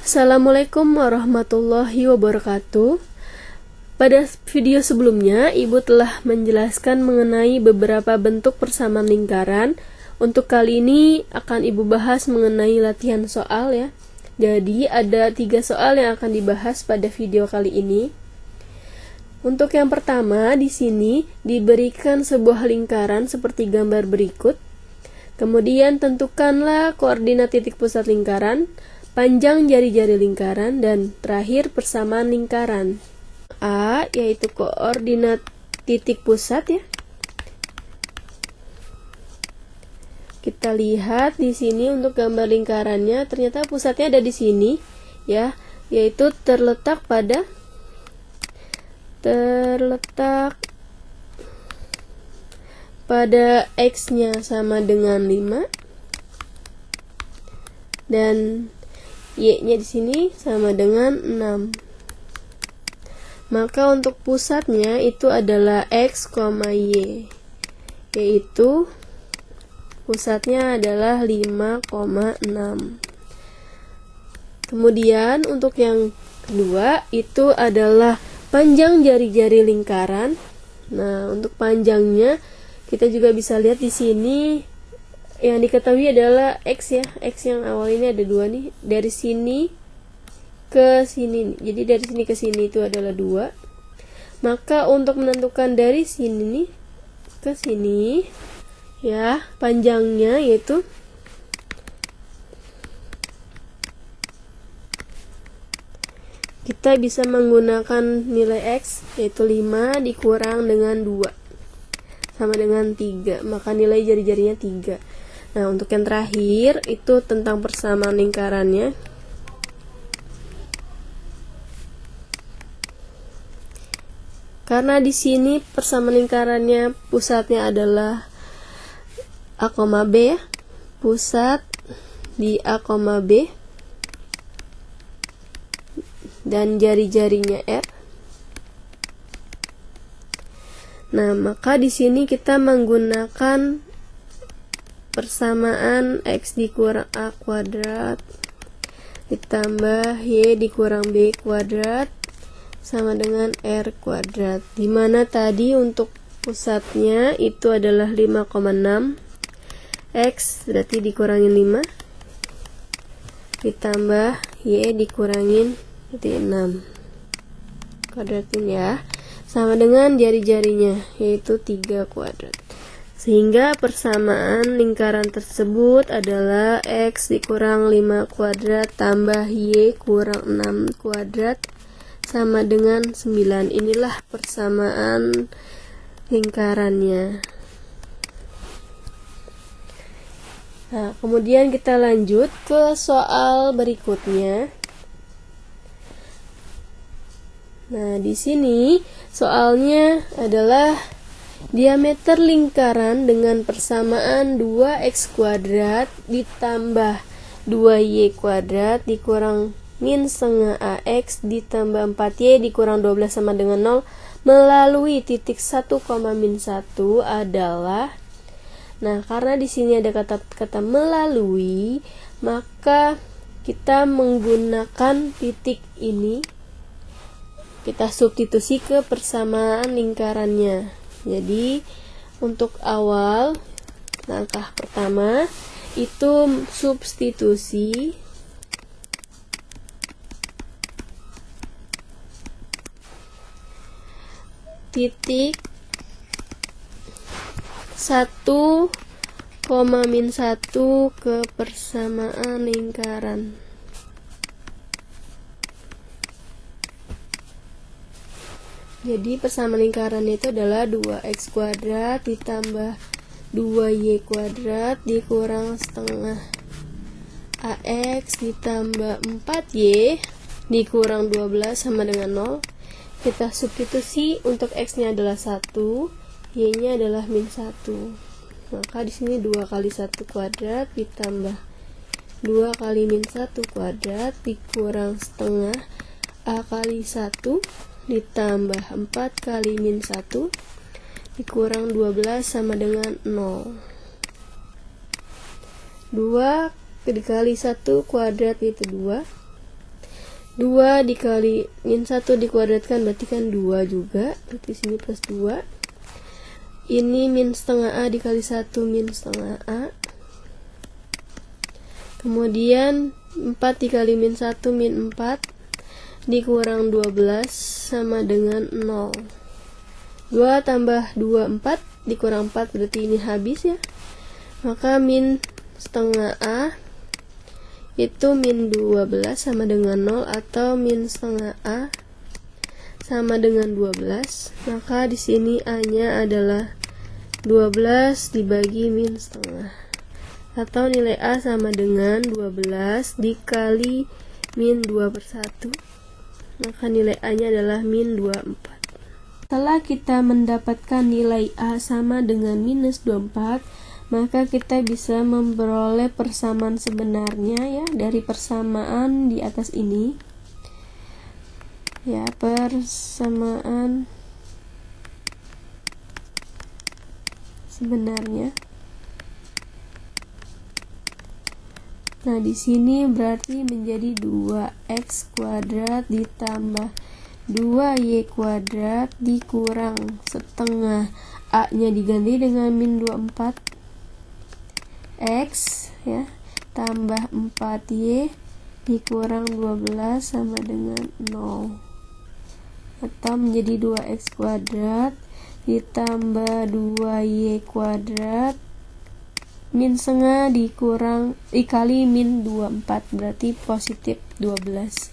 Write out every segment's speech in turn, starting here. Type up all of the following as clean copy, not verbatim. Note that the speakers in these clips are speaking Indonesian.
Assalamualaikum warahmatullahi wabarakatuh. Pada video sebelumnya, Ibu telah menjelaskan mengenai beberapa bentuk persamaan lingkaran. Untuk kali ini akan Ibu bahas mengenai latihan soal ya. Jadi ada 3 soal yang akan dibahas pada video kali ini. Untuk yang pertama, di sini diberikan sebuah lingkaran seperti gambar berikut. Kemudian tentukanlah koordinat titik pusat lingkaran, panjang jari-jari lingkaran, dan terakhir persamaan lingkaran. A yaitu koordinat titik pusat ya. Kita lihat di sini untuk gambar lingkarannya, ternyata pusatnya ada di sini ya, yaitu terletak pada X-nya sama dengan 5 dan Y-nya di sini sama dengan 6. Maka untuk pusatnya itu adalah X, Y, yaitu pusatnya adalah 5,6. Kemudian untuk yang kedua itu adalah panjang jari-jari lingkaran. Nah, untuk panjangnya kita juga bisa lihat di sini. Yang diketahui adalah X ya, X yang awal ini ada 2 nih, dari sini ke sini. Jadi dari sini ke sini itu adalah 2. Maka untuk menentukan dari sini nih ke sini ya, panjangnya yaitu kita bisa menggunakan nilai X yaitu 5 dikurang dengan 2 sama dengan 3, maka nilai jari-jarinya 3. Nah, untuk yang terakhir itu tentang persamaan lingkarannya. Karena di sini persamaan lingkarannya pusatnya adalah A, B ya. Pusat di A, B dan jari-jarinya R. Nah, maka di sini kita menggunakan persamaan X dikurang A kuadrat ditambah Y dikurang B kuadrat sama dengan R kuadrat, dimana tadi untuk pusatnya itu adalah 5,6. X berarti dikurangin 5 ditambah Y dikurangin 6 kuadratin ya, sama dengan jari-jarinya yaitu 3 kuadrat. Sehingga persamaan lingkaran tersebut adalah X dikurang 5 kuadrat tambah Y kurang 6 kuadrat sama dengan 9. Inilah persamaan lingkarannya. Nah, kemudian kita lanjut ke soal berikutnya. Nah, di sini soalnya adalah diameter lingkaran dengan persamaan 2x kuadrat ditambah 2y kuadrat dikurang min setengah ax ditambah 4y dikurang 12 sama dengan 0 melalui titik 1, min 1 adalah. Nah, karena di sini ada kata melalui, maka kita menggunakan titik ini, kita substitusi ke persamaan lingkarannya. Jadi untuk awal langkah pertama itu substitusi titik 1, min 1 ke persamaan lingkaran. Jadi persamaan lingkaran itu adalah 2x kuadrat ditambah 2y kuadrat dikurang setengah ax ditambah 4y dikurang 12 sama dengan 0. Kita substitusi, untuk x-nya adalah 1, y-nya adalah min 1. Maka di sini 2 kali 1 kuadrat ditambah 2 kali min 1 kuadrat dikurang setengah a kali 1 ditambah 4 kali min 1 dikurang 12 sama dengan 0. 2 dikali 1 kuadrat itu 2. 2 dikali min 1 dikuadratkan berarti kan 2 juga, berarti sini plus 2. Ini min setengah A dikali 1 min setengah A. Kemudian 4 dikali min 1 min 4 dikurang 12 sama dengan 0. 2 tambah 2 4 dikurang 4 berarti ini habis ya. Maka min setengah A itu min 12 sama dengan 0 atau min setengah A sama dengan 12. Maka di sini A-nya adalah 12 dibagi min setengah. Atau nilai A sama dengan 12 dikali min 2/1. Maka nilai A-nya adalah min 24. Setelah kita mendapatkan nilai A sama dengan minus 24, maka kita bisa memperoleh persamaan sebenarnya ya dari persamaan di atas ini. Ya, persamaan sebenarnya. Nah, di sini berarti menjadi 2x kuadrat ditambah 2y kuadrat dikurang setengah. A-nya diganti dengan min 24 x ya, tambah 4y dikurang 12 sama dengan 0. Atau menjadi 2x kuadrat ditambah 2y kuadrat min setengah dikali min 24 berarti positif 12.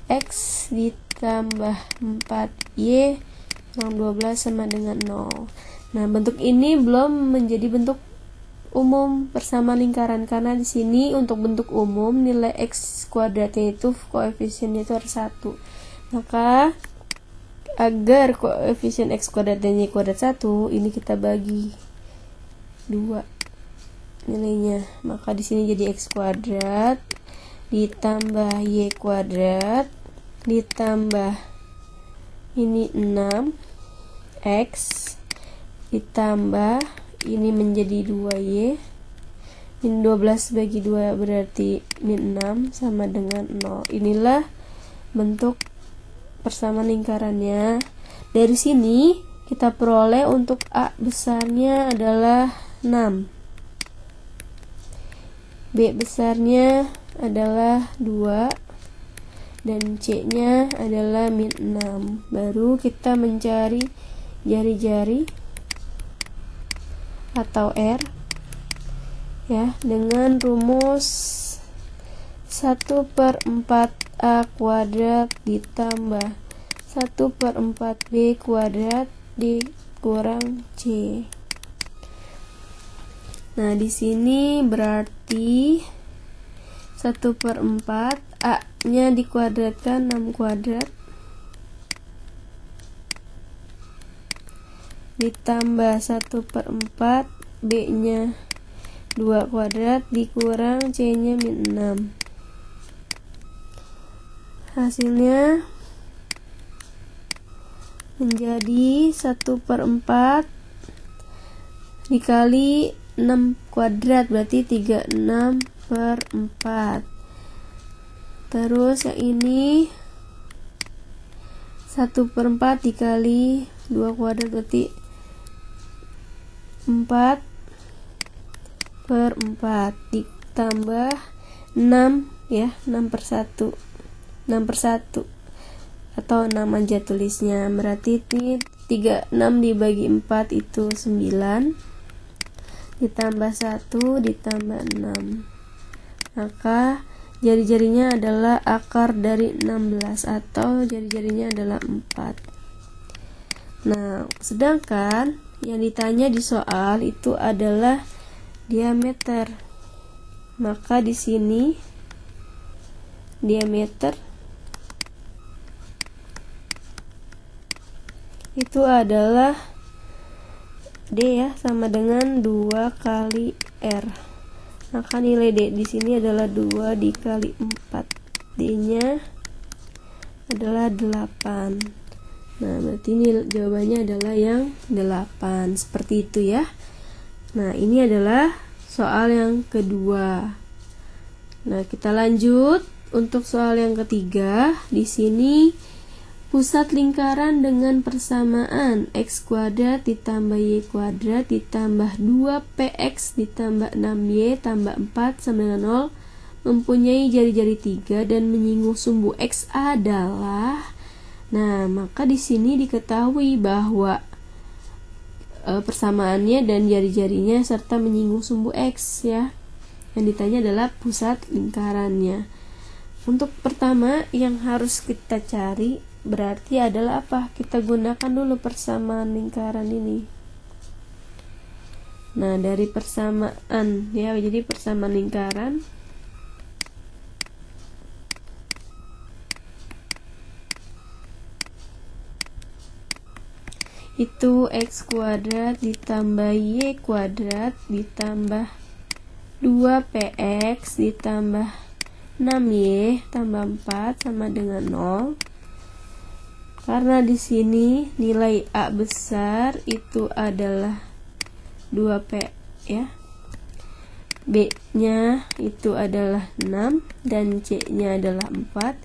X ditambah 4y kurang 12 sama dengan 0. Nah, bentuk ini belum menjadi bentuk umum persamaan lingkaran karena di sini untuk bentuk umum nilai x kuadratnya itu koefisiennya itu harus 1. Maka agar koefisien x kuadrat dan y kuadrat 1, ini kita bagi 2 nilainya. Maka di sini jadi x kuadrat ditambah y kuadrat ditambah ini 6x ditambah ini menjadi 2y min 12 bagi 2 berarti min 6 sama dengan 0. Inilah bentuk persamaan lingkarannya. Dari sini kita peroleh untuk A besarnya adalah 6, B besarnya adalah 2, dan C nya adalah min 6. Baru kita mencari jari-jari atau R ya, dengan rumus 1/4A kuadrat ditambah 1/4B kuadrat dikurang C. Nah, di sini berarti 1/4 A-nya dikuadratkan 6 kuadrat ditambah 1/4 B-nya 2 kuadrat dikurang C-nya min 6. Hasilnya menjadi 1/4 dikali 6 kuadrat berarti 36/4. Terus yang ini 1/4 dikali 2 kuadrat berarti 4/4 ditambah 6 ya, 6/1 atau 6 aja tulisnya. Berarti ini 36 dibagi 4 itu 9 ditambah 1 ditambah 6. Maka jari-jarinya adalah akar dari 16 atau jari-jarinya adalah 4. Nah, sedangkan yang ditanya di soal itu adalah diameter. Maka di sini diameter itu adalah D ya, sama dengan 2 kali R. Maka nilai D di sini adalah 2 dikali 4. D-nya adalah 8. Nah, berarti ini jawabannya adalah yang 8. Seperti itu ya. Nah, ini adalah soal yang kedua. Nah, kita lanjut. untuk soal yang ketiga, di sini pusat lingkaran dengan persamaan x kuadrat ditambah y kuadrat ditambah 2px ditambah 6y tambah 4 sama dengan 0 mempunyai jari-jari 3 dan menyinggung sumbu x adalah. Nah, maka di sini diketahui bahwa persamaannya dan jari-jarinya serta menyinggung sumbu x ya. Yang ditanya adalah pusat lingkarannya. Untuk pertama yang harus kita cari berarti adalah apa? Kita gunakan dulu persamaan lingkaran ini. Nah, dari persamaan ya, jadi persamaan lingkaran itu x kuadrat ditambah y kuadrat ditambah 2px ditambah 6y tambah 4 sama dengan 0. Karena di sini nilai A besar itu adalah 2p ya. B-nya itu adalah 6 dan C-nya adalah 4.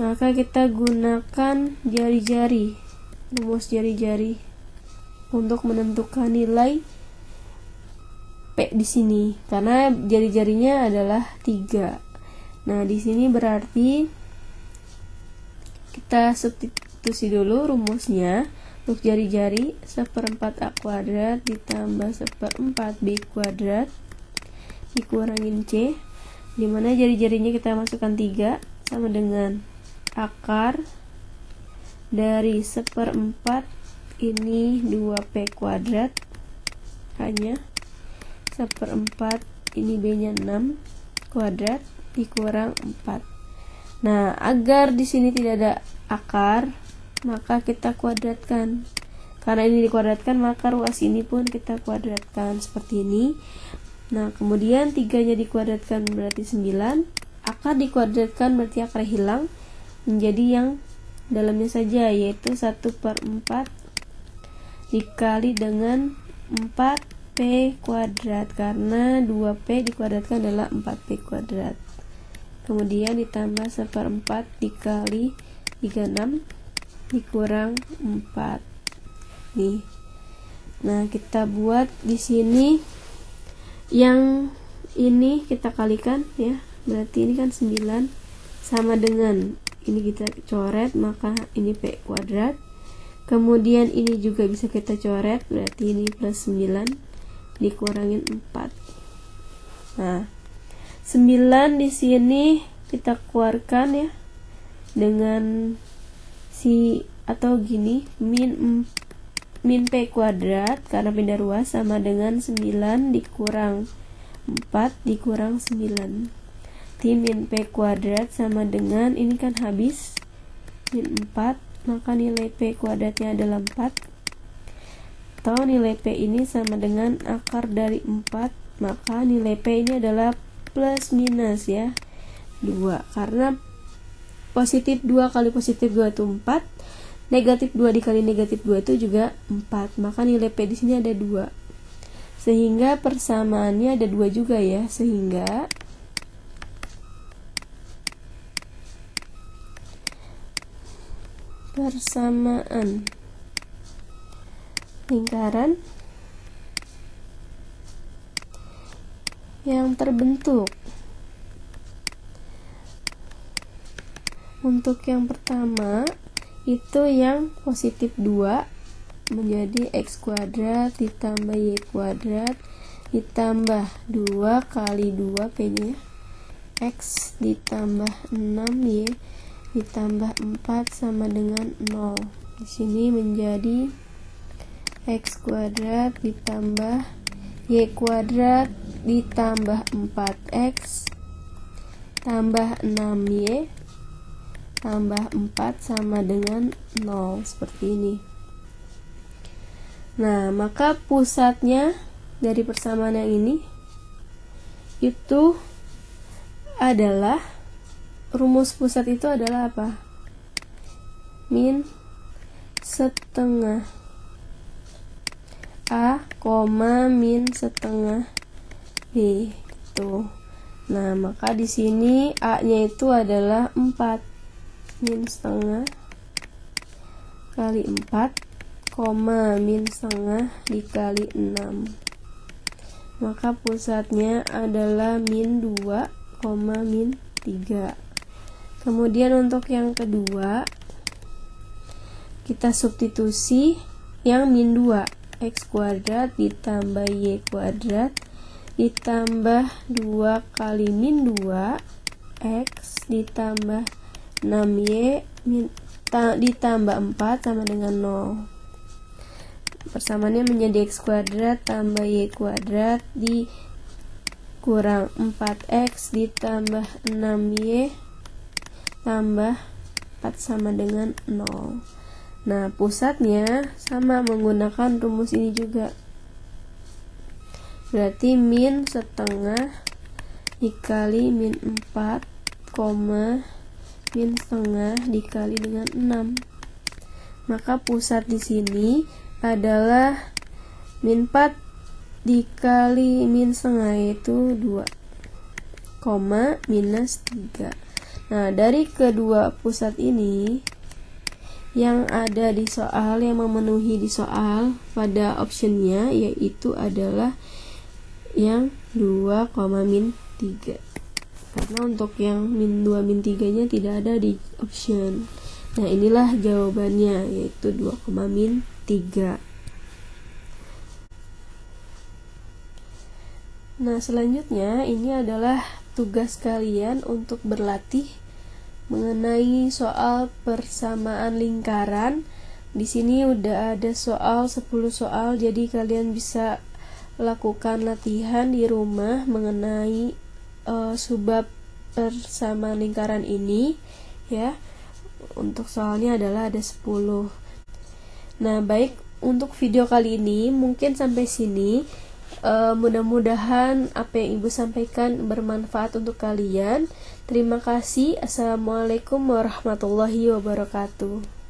Maka kita gunakan jari-jari, rumus jari-jari untuk menentukan nilai P di sini karena jari-jarinya adalah 3. Nah, di sini berarti kita substitusi dulu rumusnya. Untuk jari-jari 1/4 A kuadrat ditambah 1/4 B kuadrat dikurangin C, dimana jari-jarinya kita masukkan 3 sama dengan akar dari 1/4 ini 2P kuadrat hanya 1/4 ini B nya 6 kuadrat dikurang 4. Nah, agar di sini tidak ada akar, maka kita kuadratkan. Karena ini dikuadratkan, maka ruas ini pun kita kuadratkan seperti ini. Nah, kemudian 3-nya dikuadratkan berarti 9. Akar dikuadratkan berarti akar hilang menjadi yang dalamnya saja, yaitu 1/4 dikali dengan 4P kuadrat, karena 2P dikuadratkan adalah 4P kuadrat. Kemudian ditambah 1/4 dikali 36 dikurang 4. Nih. Nah, kita buat di sini yang ini kita kalikan ya. Berarti ini kan 9 sama dengan ini kita coret, maka ini P kuadrat. Kemudian ini juga bisa kita coret, berarti ini plus 9 dikurangin 4. Nah, 9 di sini kita keluarkan ya dengan si atau gini min P kuadrat karena pindah ruas sama dengan 9 dikurang 4 dikurang 9. Min P kuadrat sama dengan ini kan habis min 4, maka nilai P kuadratnya adalah 4, atau nilai P ini sama dengan akar dari 4, maka nilai P ini adalah plus minus ya 2, karena positif 2 kali positif 2 itu 4, negatif 2 dikali negatif 2 itu juga 4, maka nilai P di sini ada 2, sehingga persamaannya ada 2 juga ya, sehingga persamaan lingkaran yang terbentuk untuk yang pertama itu yang positif 2 menjadi x kuadrat ditambah y kuadrat ditambah 2 kali 2 P nya x ditambah 6y ditambah 4 sama dengan 0. Di sini menjadi x kuadrat ditambah y kuadrat ditambah 4x tambah 6y tambah 4 sama dengan 0 seperti ini. Nah, maka pusatnya dari persamaan yang ini itu adalah, rumus pusat itu adalah apa? Min setengah A, min setengah B itu. Nah, maka di sini A-nya itu adalah 4. Min setengah kali 4, min setengah dikali 6. Maka pusatnya adalah min 2, min 3. Kemudian untuk yang kedua, kita substitusi yang min 2, x kuadrat ditambah y kuadrat ditambah 2 kali min 2 x ditambah 6y ditambah 4 sama dengan 0. Persamaannya menjadi x kuadrat tambah y kuadrat dikurang 4x ditambah 6y tambah 4 sama dengan 0. Nah, pusatnya sama menggunakan rumus ini juga. Berarti min setengah dikali min 4, min setengah dikali dengan 6. Maka pusat di sini adalah min 4 dikali min setengah, yaitu 2, minus 3. Nah, dari kedua pusat ini yang ada di soal, yang memenuhi di soal pada optionnya, yaitu adalah yang 2, min 3. Karena untuk yang min 2, min 3 nya tidak ada di option. Nah, inilah jawabannya, yaitu 2, min 3. Nah, selanjutnya ini adalah tugas kalian untuk berlatih mengenai soal persamaan lingkaran. Di sini udah ada soal 10 soal, jadi kalian bisa lakukan latihan di rumah mengenai subbab persamaan lingkaran ini ya. Untuk soalnya adalah ada 10. Nah, baik, untuk video kali ini mungkin sampai sini. Mudah-mudahan apa yang Ibu sampaikan bermanfaat untuk kalian. Terima kasih. Assalamualaikum warahmatullahi wabarakatuh.